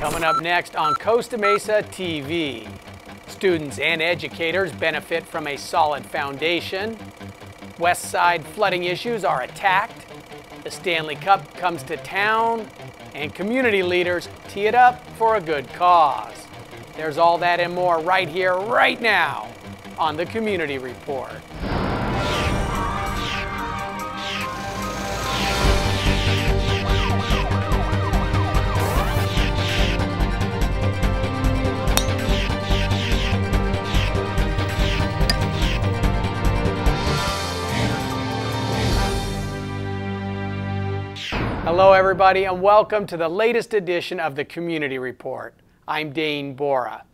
Coming up next on Costa Mesa TV. Students and educators benefit from a solid foundation. West Side flooding issues are attacked. The Stanley Cup comes to town. And community leaders tee it up for a good cause. There's all that and more right here, right now on the Community Report. Hello everybody and welcome to the latest edition of the Community Report. I'm Dane Bora.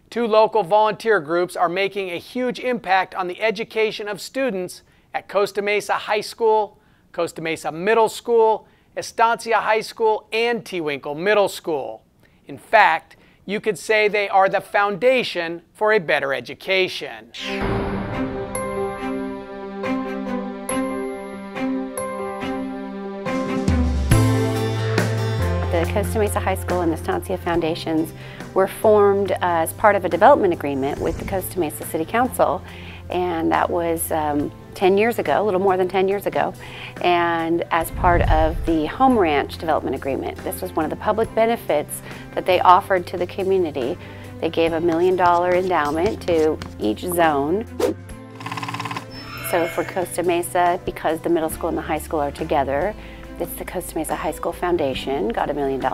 Two local volunteer groups are making a huge impact on the education of students at Costa Mesa High School, Costa Mesa Middle School, Estancia High School, and Tewinkle Middle School. In fact, you could say they are the foundation for a better education. The Costa Mesa High School and Estancia Foundations were formed as part of a development agreement with the Costa Mesa City Council, and that was 10 years ago, a little more than 10 years ago, and as part of the Home Ranch Development Agreement. This was one of the public benefits that they offered to the community. They gave a $1 million endowment to each zone. So for Costa Mesa, because the middle school and the high school are together, it's the Costa Mesa High School Foundation, got $1 million.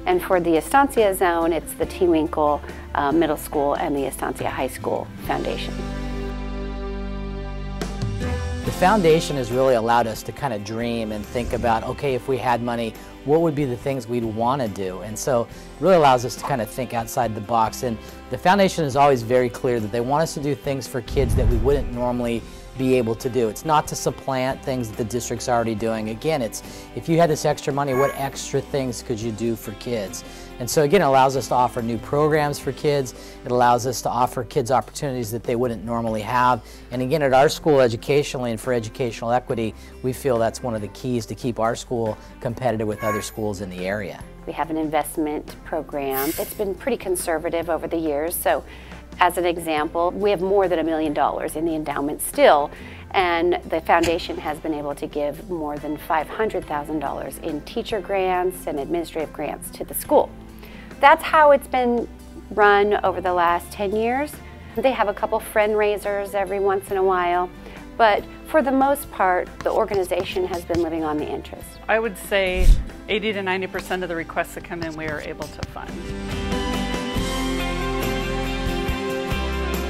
And for the Estancia zone, it's the Tewinkle Middle School and the Estancia High School Foundation. The foundation has really allowed us to kind of dream and think about, okay, if we had money, what would be the things we'd want to do? And so it really allows us to kind of think outside the box. And the foundation is always very clear that they want us to do things for kids that we wouldn't normally be able to do. It's not to supplant things that the district's already doing. Again, it's if you had this extra money, what extra things could you do for kids? And so again, it allows us to offer new programs for kids. It allows us to offer kids opportunities that they wouldn't normally have. And again, at our school educationally and for educational equity, we feel that's one of the keys to keep our school competitive with other schools in the area. We have an investment program. It's been pretty conservative over the years. So as an example, we have more than $1 million in the endowment still, and the foundation has been able to give more than $500,000 in teacher grants and administrative grants to the school. That's how it's been run over the last 10 years. They have a couple fundraisers every once in a while, but for the most part, the organization has been living on the interest. I would say 80 to 90% of the requests that come in we are able to fund.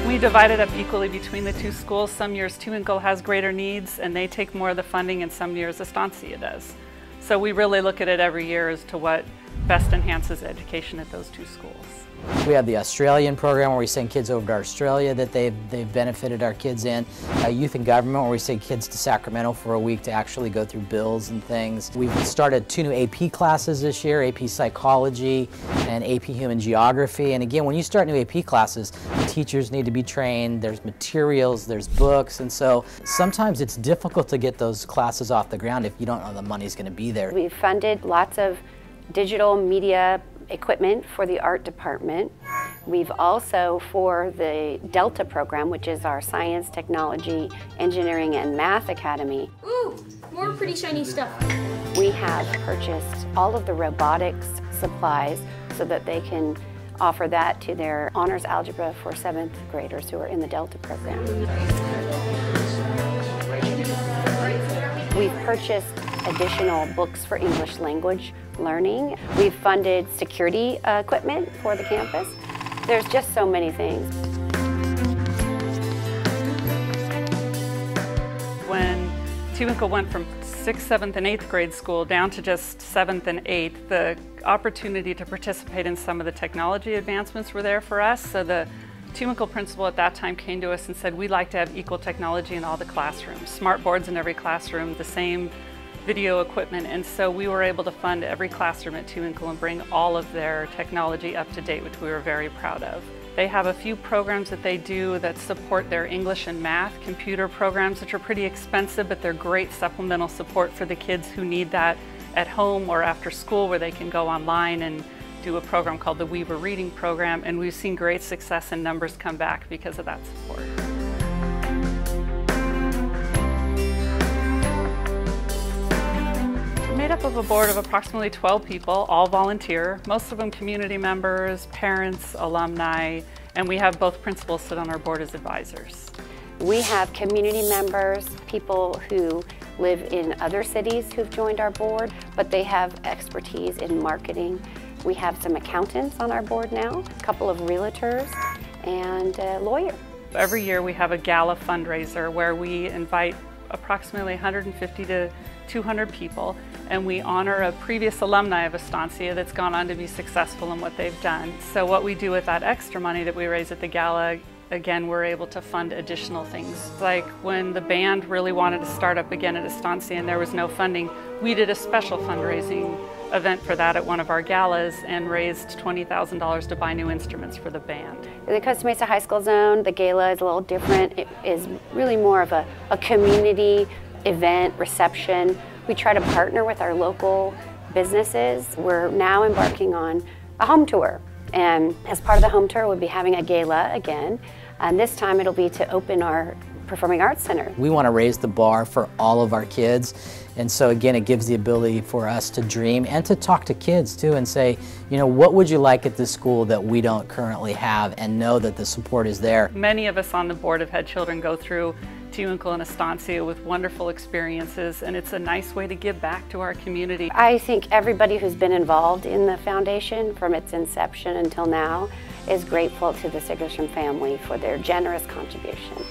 We divide it up equally between the two schools. Some years Tewinkle has greater needs and they take more of the funding, and some years Estancia does. So we really look at it every year as to what best enhances education at those two schools. We have the Australian program where we send kids over to Australia that they've benefited our kids in. Youth in Government where we send kids to Sacramento for a week to actually go through bills and things. We've started 2 new AP classes this year, AP Psychology and AP Human Geography. And again, when you start new AP classes, the teachers need to be trained, there's materials, there's books, and so sometimes it's difficult to get those classes off the ground if you don't know the money's going to be there. We've funded lots of digital media equipment for the art department. We've also, for the Delta program, which is our Science, Technology, Engineering, and Math Academy. Ooh, more pretty shiny stuff. We have purchased all of the robotics supplies so that they can offer that to their honors algebra for 7th graders who are in the Delta program. We've purchased additional books for English language learning. We've funded security equipment for the campus. There's just so many things. When Tewinkle went from 6th, 7th, and 8th grade school down to just 7th and 8th, the opportunity to participate in some of the technology advancements were there for us. So the Tewinkle principal at that time came to us and said, we'd like to have equal technology in all the classrooms, smart boards in every classroom, the same video equipment, and so we were able to fund every classroom at Tewinkle and bring all of their technology up to date, which we were very proud of. They have a few programs that they do that support their English and math computer programs, which are pretty expensive, but they're great supplemental support for the kids who need that at home or after school, where they can go online and do a program called the Weaver Reading Program, and we've seen great success and numbers come back because of that support. We're made up of a board of approximately 12 people, all volunteer, most of them community members, parents, alumni, and we have both principals sit on our board as advisors. We have community members, people who live in other cities who've joined our board, but they have expertise in marketing. We have some accountants on our board now, a couple of realtors, and a lawyer. Every year we have a gala fundraiser where we invite approximately 150 to 200 people, and we honor a previous alumni of Estancia that's gone on to be successful in what they've done. So what we do with that extra money that we raise at the gala, again, we're able to fund additional things. Like when the band really wanted to start up again at Estancia and there was no funding, we did a special fundraising event for that at one of our galas and raised $20,000 to buy new instruments for the band. In the Costa Mesa High School zone, the gala is a little different. It is really more of a community event, reception. We try to partner with our local businesses. We're now embarking on a home tour. And as part of the home tour, we'll be having a gala again. And this time it'll be to open our Performing Arts Center. We want to raise the bar for all of our kids. And so again, it gives the ability for us to dream and to talk to kids too and say, you know, what would you like at this school that we don't currently have, and know that the support is there. Many of us on the board have had children go through Teemu and Estancia with wonderful experiences, and it's a nice way to give back to our community. I think everybody who's been involved in the foundation from its inception until now is grateful to the Sigerstrom family for their generous contribution.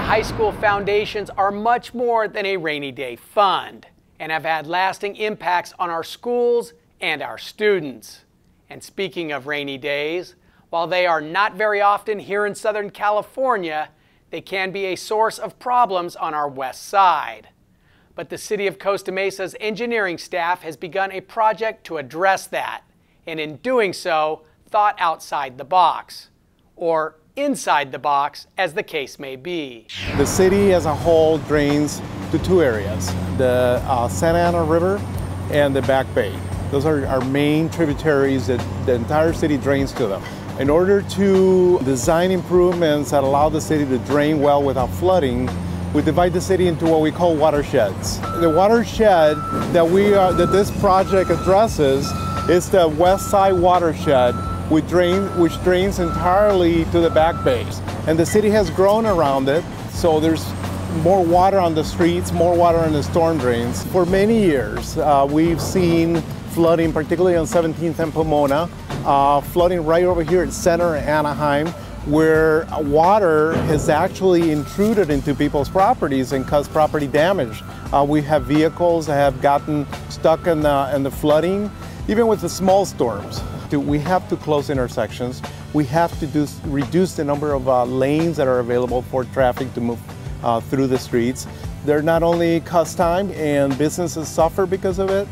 High school foundations are much more than a rainy day fund and have had lasting impacts on our schools and our students. And speaking of rainy days, while they are not very often here in Southern California, they can be a source of problems on our west side. But the City of Costa Mesa's engineering staff has begun a project to address that, and in doing so, thought outside the box, or inside the box, as the case may be. The city as a whole drains to two areas, the Santa Ana River and the Back Bay. Those are our main tributaries that the entire city drains to them. In order to design improvements that allow the city to drain well without flooding, we divide the city into what we call watersheds. The watershed that this project addresses is the west side watershed, which drains entirely to the Back Bays. And the city has grown around it, so there's more water on the streets, more water in the storm drains. For many years, we've seen flooding, particularly on 17th and Pomona, flooding right over here at Center and Anaheim, where water has actually intruded into people's properties and caused property damage. We have vehicles that have gotten stuck in the flooding, even with the small storms. We have to close intersections. We have to reduce the number of lanes that are available for traffic to move through the streets. They're not only cost time, and businesses suffer because of it.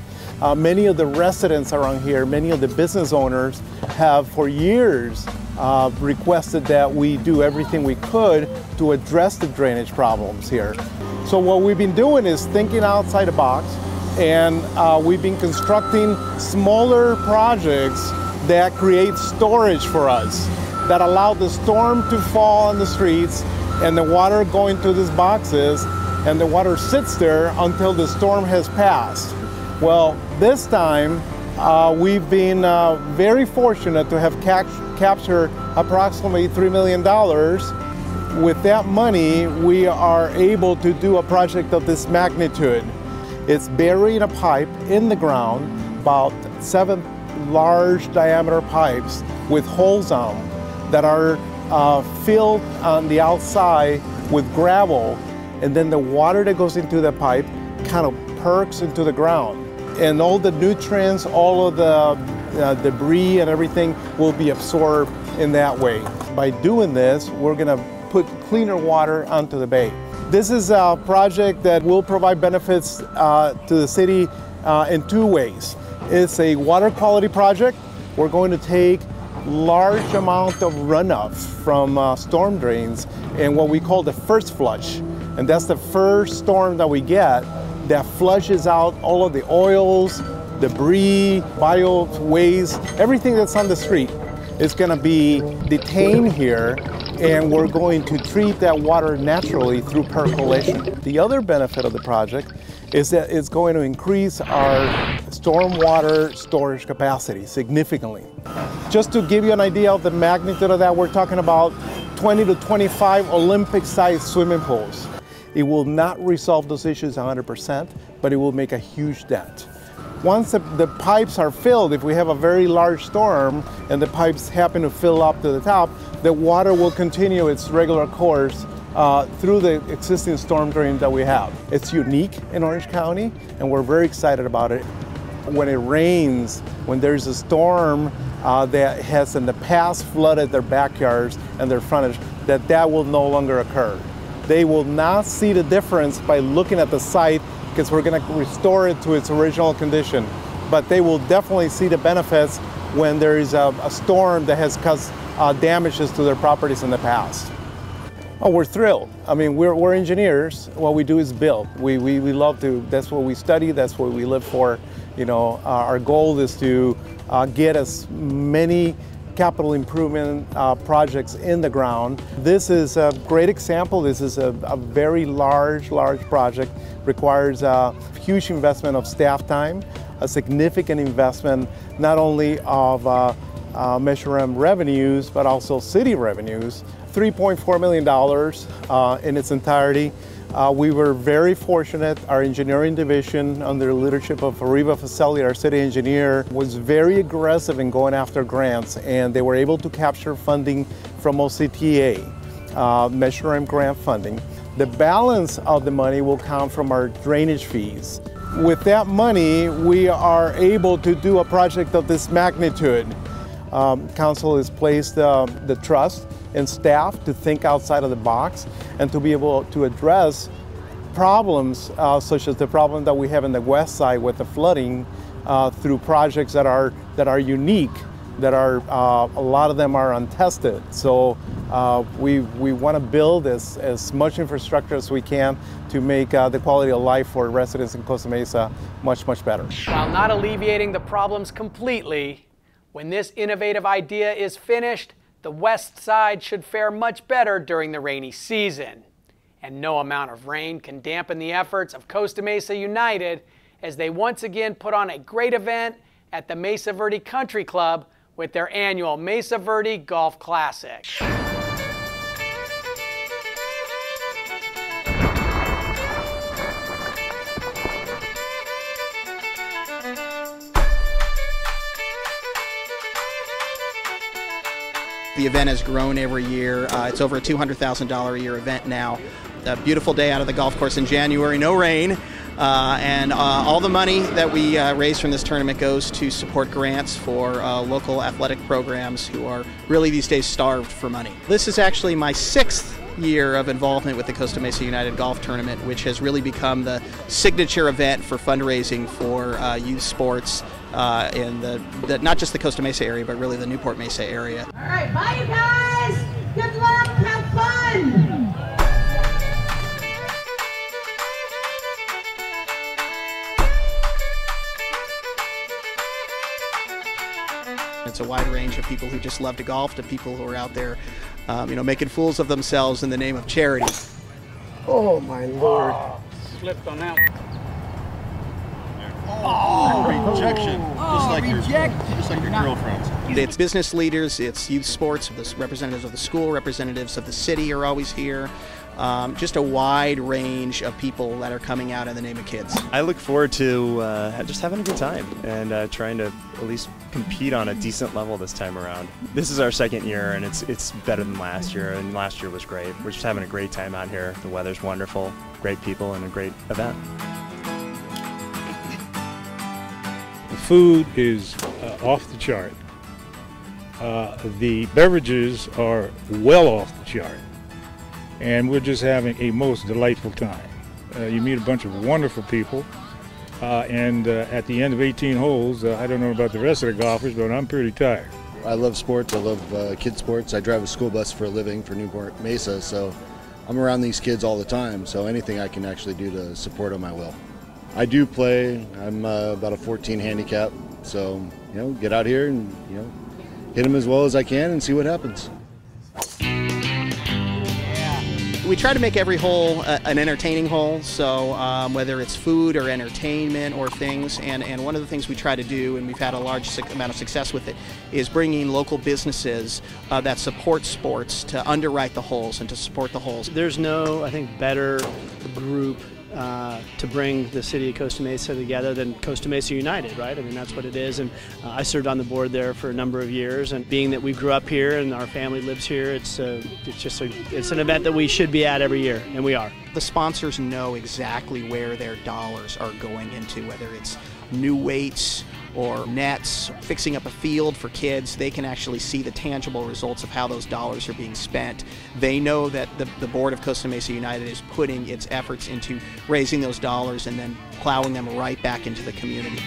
Many of the residents around here, many of the business owners have for years requested that we do everything we could to address the drainage problems here. So what we've been doing is thinking outside the box, and we've been constructing smaller projects that create storage for us, that allow the storm to fall on the streets and the water going through these boxes, and the water sits there until the storm has passed. Well, this time we've been very fortunate to have captured approximately $3 million. With that money, we are able to do a project of this magnitude. It's burying a pipe in the ground, about 7 large diameter pipes with holes on them that are filled on the outside with gravel, and then the water that goes into the pipe kind of perks into the ground, and all the nutrients, all of the debris and everything will be absorbed in that way. By doing this, we're going to put cleaner water onto the bay. This is a project that will provide benefits to the city in two ways. It's a water quality project. We're going to take large amount of runoff from storm drains and what we call the first flush. And that's the first storm that we get that flushes out all of the oils, debris, bio waste, everything that's on the street is going to be detained here, and we're going to treat that water naturally through percolation. The other benefit of the project is that it's going to increase our stormwater storage capacity significantly. Just to give you an idea of the magnitude of that, we're talking about 20 to 25 Olympic-sized swimming pools. It will not resolve those issues 100%, but it will make a huge dent. Once the pipes are filled, if we have a very large storm and the pipes happen to fill up to the top, the water will continue its regular course through the existing storm drain that we have. It's unique in Orange County, and we're very excited about it. When it rains, when there's a storm that has in the past flooded their backyards and their frontage, that will no longer occur. They will not see the difference by looking at the site, because we're going to restore it to its original condition. But they will definitely see the benefits when there is a storm that has caused damages to their properties in the past. Oh, we're thrilled. I mean, we're engineers. What we do is build. We love to, that's what we study, that's what we live for. You know, our goal is to get as many capital improvement projects in the ground. This is a great example. This is a very large project. Requires a huge investment of staff time, a significant investment not only of Measure M revenues, but also city revenues. $3.4 million in its entirety. We were very fortunate. Our engineering division, under the leadership of Arriva Facelli, our city engineer, was very aggressive in going after grants, and they were able to capture funding from OCTA, Measure M grant funding. The balance of the money will come from our drainage fees. With that money, we are able to do a project of this magnitude. Council has placed the trust in staff to think outside of the box and to be able to address problems such as the problem that we have in the west side with the flooding through projects that are unique, that are a lot of them are untested. So we want to build as much infrastructure as we can to make the quality of life for residents in Costa Mesa much better. While not alleviating the problems completely, when this innovative idea is finished, the west side should fare much better during the rainy season. And no amount of rain can dampen the efforts of Costa Mesa United as they once again put on a great event at the Mesa Verde Country Club with their annual Mesa Verde Golf Classic. The event has grown every year. It's over a $200,000 a year event now. A beautiful day out of the golf course in January, no rain. And all the money that we raise from this tournament goes to support grants for local athletic programs who are really these days starved for money. This is actually my 6th year of involvement with the Costa Mesa United Golf Tournament, which has really become the signature event for fundraising for youth sports in not just the Costa Mesa area, but really the Newport Mesa area. All right, bye you guys. Good luck, have fun. It's a wide range of people who just love to golf to people who are out there, making fools of themselves in the name of charity. Oh my Lord! Slipped on that. Rejection. Just like your girlfriends. It's business leaders, it's youth sports, the representatives of the school, representatives of the city are always here. Just a wide range of people that are coming out in the name of kids. I look forward to just having a good time and trying to at least compete on a decent level this time around. This is our 2nd year, and it's better than last year, and last year was great. We're just having a great time out here. The weather's wonderful, great people, and a great event. The food is off the chart. The beverages are well off the chart. And we're just having a most delightful time. You meet a bunch of wonderful people, and at the end of 18 holes, I don't know about the rest of the golfers, but I'm pretty tired. I love sports. I love kid sports. I drive a school bus for a living for Newport Mesa, so I'm around these kids all the time, so anything I can actually do to support them, I will. I do play. I'm about a 14 handicap, so get out here and hit them as well as I can and see what happens. We try to make every hole an entertaining hole, so whether it's food or entertainment or things, and one of the things we try to do, and we've had a large amount of success with it, is bringing local businesses that support sports to underwrite the holes and to support the holes. There's no, I think, better group to bring the city of Costa Mesa together than Costa Mesa United, right? I mean, that's what it is, and I served on the board there for a number of years, and being that we grew up here and our family lives here, it's an event that we should be at every year, and we are. The sponsors know exactly where their dollars are going into, whether it's new weights or nets, fixing up a field for kids. They can actually see the tangible results of how those dollars are being spent. They know that the board of Costa Mesa United is putting its efforts into raising those dollars and then plowing them right back into the community.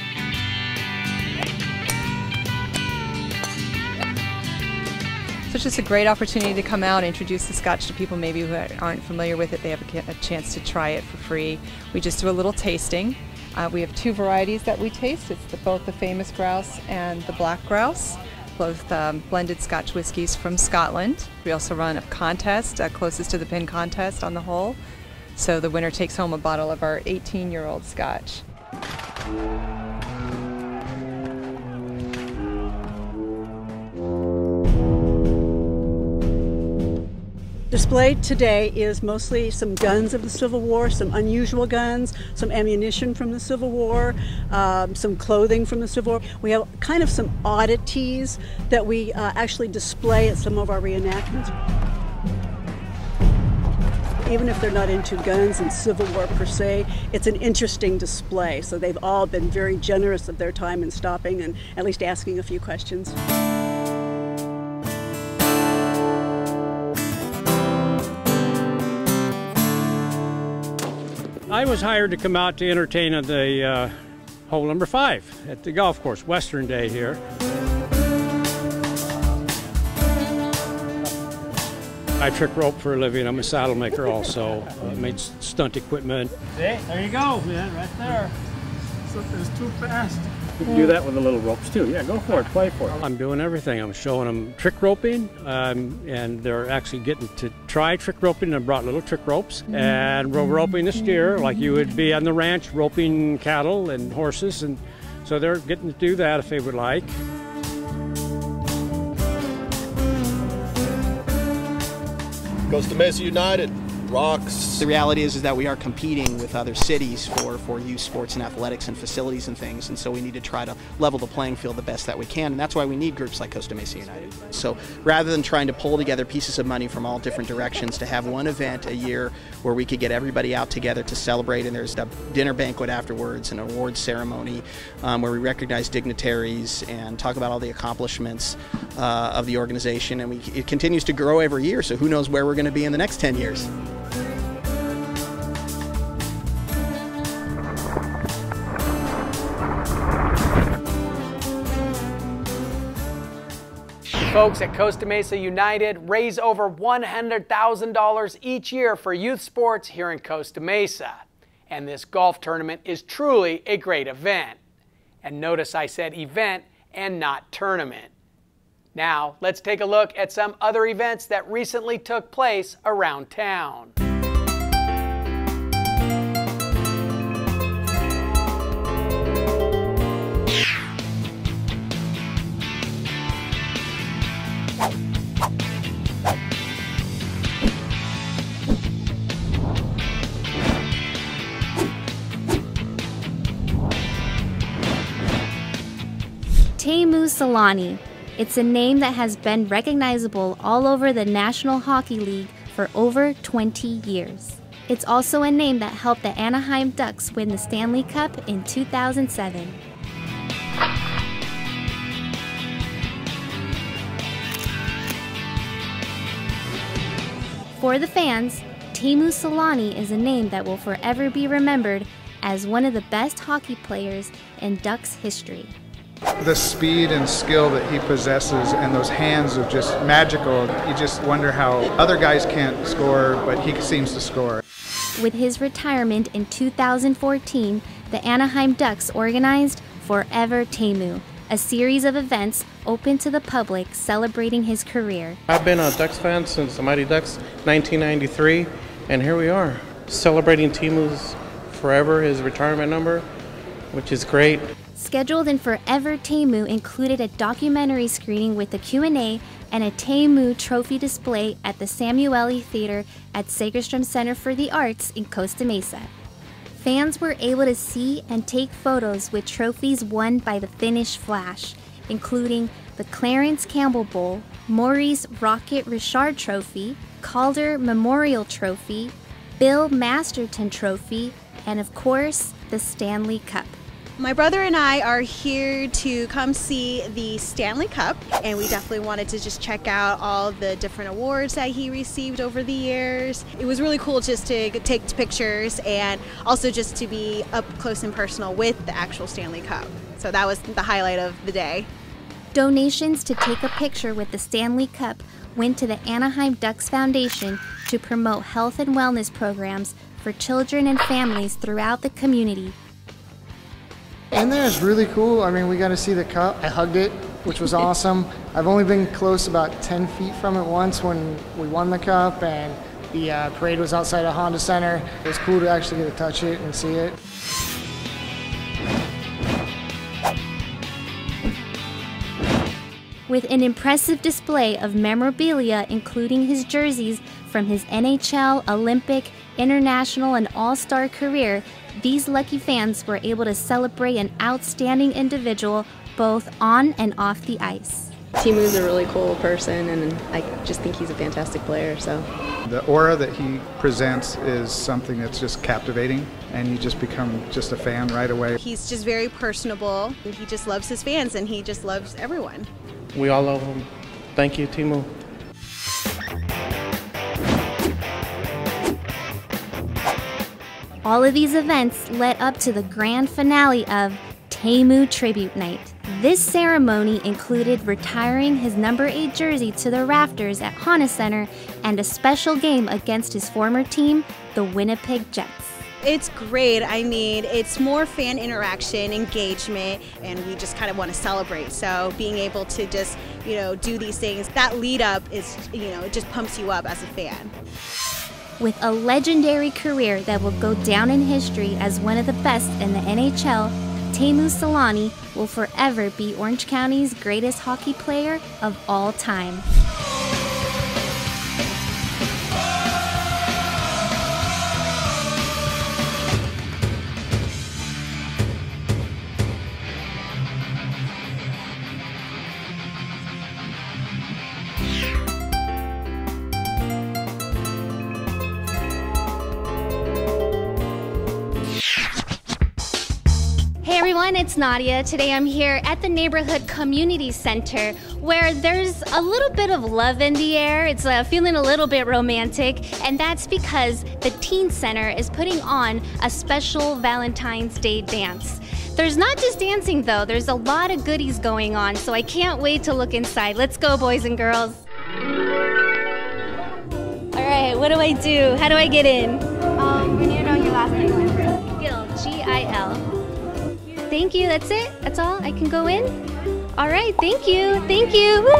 So it's just a great opportunity to come out and introduce the Scotch to people maybe who aren't familiar with it. They have a chance to try it for free. We just do a little tasting. We have 2 varieties that we taste. It's both the famous grouse and the black grouse, both blended Scotch whiskies from Scotland. We also run a contest, closest to the pin contest on the hole. So the winner takes home a bottle of our 18-year-old Scotch. Displayed today is mostly some guns of the Civil War, some unusual guns, some ammunition from the Civil War, some clothing from the Civil War. We have kind of some oddities that we actually display at some of our reenactments. Even if they're not into guns and Civil War per se, it's an interesting display. So they've all been very generous of their time in stopping and at least asking a few questions. I was hired to come out to entertain at the hole number 5 at the golf course, Western Day here. I trick rope for a living. I'm a saddle maker also. Made stunt equipment. See, there you go, man, right there. Something's too fast. You can do that with the little ropes too. Yeah, go for it, play for it. I'm doing everything. I'm showing them trick roping, and they're actually getting to try trick roping. I brought little trick ropes, and we're roping the steer like you would be on the ranch roping cattle and horses, and so they're getting to do that if they would like. Costa Mesa United rocks. The reality is that we are competing with other cities for youth sports and athletics and facilities and things, and so we need to try to level the playing field the best that we can, and that's why we need groups like Costa Mesa United. So rather than trying to pull together pieces of money from all different directions, to have one event a year where we could get everybody out together to celebrate, and there's a dinner banquet afterwards, an awards ceremony where we recognize dignitaries and talk about all the accomplishments of the organization, and it continues to grow every year, so who knows where we're going to be in the next 10 years. Folks at Costa Mesa United raise over $100,000 each year for youth sports here in Costa Mesa. And this golf tournament is truly a great event. And notice I said event and not tournament. Now, let's take a look at some other events that recently took place around town. Teemu Selanne. It's a name that has been recognizable all over the National Hockey League for over 20 years. It's also a name that helped the Anaheim Ducks win the Stanley Cup in 2007. For the fans, Teemu Selanne is a name that will forever be remembered as one of the best hockey players in Ducks history. The speed and skill that he possesses and those hands are just magical. You just wonder how other guys can't score, but he seems to score. With his retirement in 2014, the Anaheim Ducks organized Forever Teemu, a series of events open to the public celebrating his career. I've been a Ducks fan since the Mighty Ducks 1993, and here we are, celebrating Teemu's Forever, his retirement number, which is great. Scheduled in Forever Teemu included a documentary screening with a Q&A and a Teemu trophy display at the Samueli Theater at Segerstrom Center for the Arts in Costa Mesa. Fans were able to see and take photos with trophies won by the Finnish Flash, including the Clarence Campbell Bowl, Maurice Rocket Richard Trophy, Calder Memorial Trophy, Bill Masterton Trophy, and of course, the Stanley Cup. My brother and I are here to come see the Stanley Cup, and we definitely wanted to just check out all the different awards that he received over the years. It was really cool just to take pictures and also just to be up close and personal with the actual Stanley Cup. So that was the highlight of the day. Donations to take a picture with the Stanley Cup went to the Anaheim Ducks Foundation to promote health and wellness programs for children and families throughout the community. In there is really cool. I mean, we got to see the cup. I hugged it, which was awesome. I've only been close about 10 feet from it once when we won the cup, and the parade was outside of Honda Center. It was cool to actually get to touch it and see it. With an impressive display of memorabilia, including his jerseys from his NHL, Olympic, international, and all-star career, these lucky fans were able to celebrate an outstanding individual both on and off the ice. Teemu's a really cool person, and I just think he's a fantastic player. So the aura that he presents is something that's just captivating, and you just become just a fan right away. He's just very personable. He just loves his fans, and he just loves everyone. We all love him. Thank you, Teemu. All of these events led up to the grand finale of Teemu Tribute Night. This ceremony included retiring his number 8 jersey to the rafters at Honda Center and a special game against his former team, the Winnipeg Jets. It's great. I mean, it's more fan interaction, engagement, and we just kind of want to celebrate. So being able to just, do these things, that lead up is, it just pumps you up as a fan. With a legendary career that will go down in history as one of the best in the NHL, Teemu Selanne will forever be Orange County's greatest hockey player of all time. Hey everyone, it's Nadia. Today I'm here at the Neighborhood Community Center where there's a little bit of love in the air. It's feeling a little bit romantic, and that's because the Teen Center is putting on a special Valentine's Day dance. There's not just dancing though, there's a lot of goodies going on, so I can't wait to look inside. Let's go, boys and girls. All right, what do I do? How do I get in? We need to know your last name. Gil, G-I-L. Thank you, that's it? That's all? I can go in? All right, thank you, thank you. Woo!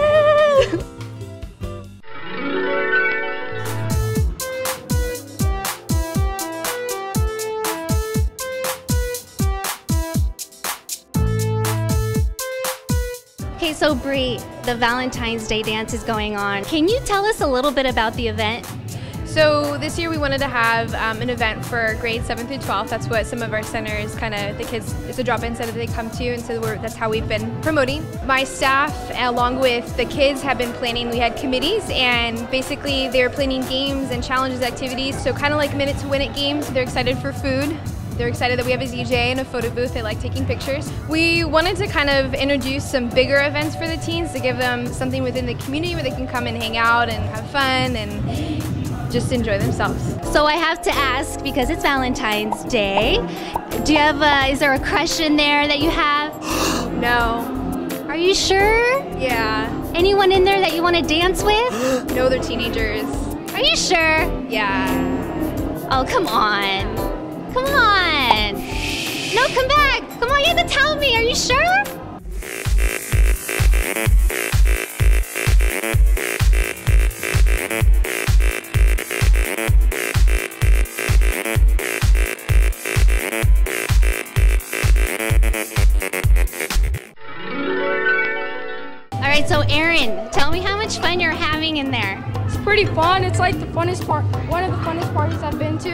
Okay, so Bree, the Valentine's Day dance is going on. Can you tell us a little bit about the event? So this year we wanted to have an event for grades 7 through 12. That's what some of our centers, the kids, it's a drop-in center that they come to, and so that's how we've been promoting. My staff, along with the kids, have been planning. We had committees, and basically they're planning games and challenges, activities. So kind of like Minute to Win It games. They're excited for food. They're excited that we have a DJ and a photo booth. They like taking pictures. We wanted to kind of introduce some bigger events for the teens to give them something within the community where they can come and hang out and have fun and just enjoy themselves. So I have to ask, because it's Valentine's Day, do you have is there a crush in there that you have? No. Are you sure? Yeah. Anyone in there that you want to dance with? No, they're teenagers. Are you sure? Yeah. Oh, come on. Come on. No, come back. Come on, you have to tell me. Are you sure? All right, so Aaron, tell me how much fun you're having in there. It's pretty fun. It's like the funnest part, one of the funnest parties I've been to.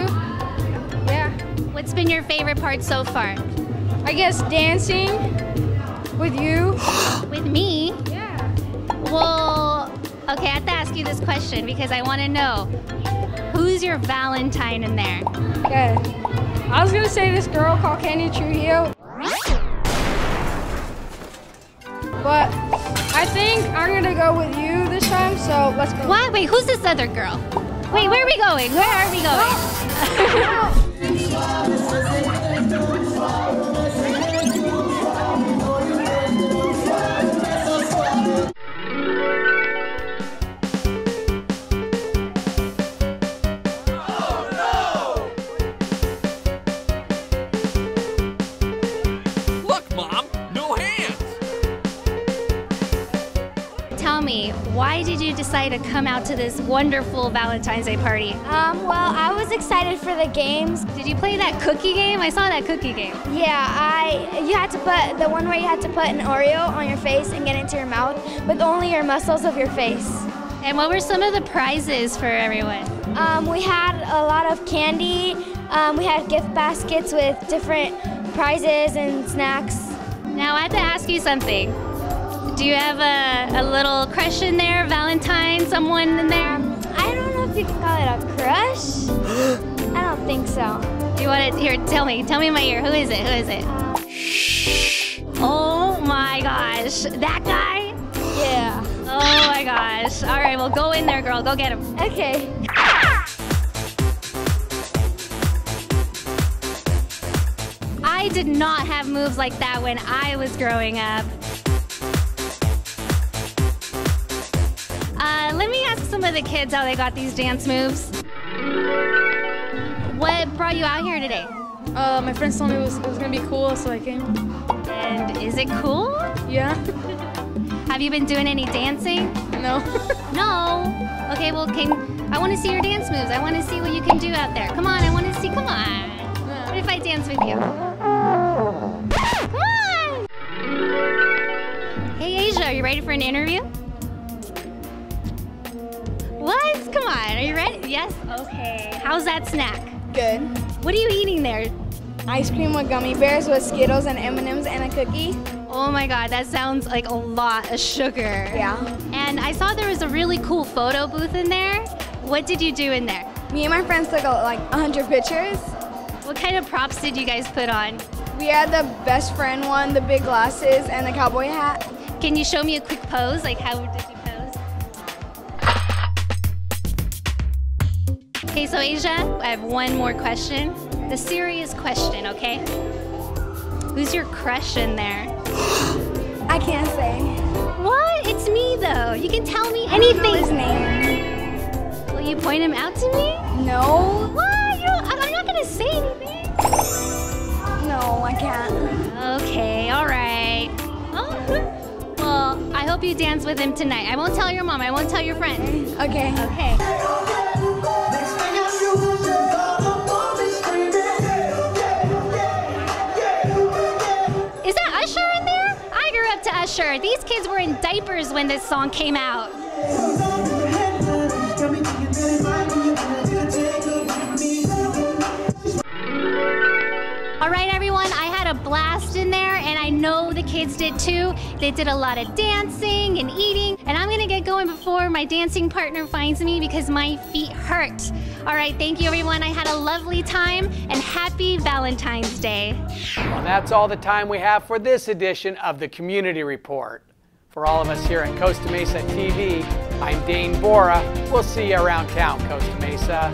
Yeah. What's been your favorite part so far? I guess dancing with you. With me? Yeah. Well, okay, I have to ask you this question because I want to know, who's your Valentine in there? Okay. I was gonna say this girl called Candy Trujillo, but I think I'm gonna go with you this time, so let's go. What? Wait, who's this other girl? Wait, where are we going? Where are we going? Tell me, why did you decide to come out to this wonderful Valentine's Day party? Well, I was excited for the games. Did you play that cookie game? I saw that cookie game. Yeah, you had to put, the one where you had to put an Oreo on your face and get into your mouth with only your muscles of your face. And what were some of the prizes for everyone? We had a lot of candy. We had gift baskets with different prizes and snacks. Now I have to ask you something. Do you have a little crush in there, Valentine, someone in there? I don't know if you can call it a crush. I don't think so. You want to, here, tell me in my ear, who is it, Oh my gosh, that guy? Yeah. Oh my gosh. All right, well go in there, girl, go get him. Okay. I did not have moves like that when I was growing up. Let me ask some of the kids how they got these dance moves. What brought you out here today? My friends told me it was gonna be cool, so I came. And is it cool? Yeah. Have you been doing any dancing? No. No? Okay, well, I want to see your dance moves. I want to see what you can do out there. Come on, I want to see, come on. What if I dance with you? Come on! Hey, Asia, are you ready for an interview? What? Come on, are you ready? Yes? Okay. How's that snack? Good. What are you eating there? Ice cream with gummy bears with Skittles and M&Ms and a cookie. Oh my God, that sounds like a lot of sugar. Yeah. And I saw there was a really cool photo booth in there. What did you do in there? Me and my friends took like 100 pictures. What kind of props did you guys put on? We had the best friend one, the big glasses, and the cowboy hat. Can you show me a quick pose? Like, how did you pose? Okay, so Asia, I have one more question. The serious question, okay? Who's your crush in there? I can't say. What? It's me, though. You can tell me anything. I don't know his name. Will you point him out to me? No. What? I'm not gonna say anything. No, I can't. Okay, all right. Oh, well, I hope you dance with him tonight. I won't tell your mom. I won't tell your friends. Okay. Okay. Is that Usher in there? I grew up to Usher. These kids were in diapers when this song came out. All right, everyone, I had a blast in there, and I know the kids did too. They did a lot of dancing and eating, and I'm gonna get going before my dancing partner finds me because my feet hurt. All right, thank you, everyone. I had a lovely time, and happy Valentine's Day. Well, that's all the time we have for this edition of the Community Report. For all of us here at Costa Mesa TV, I'm Dane Bora. We'll see you around town, Costa Mesa.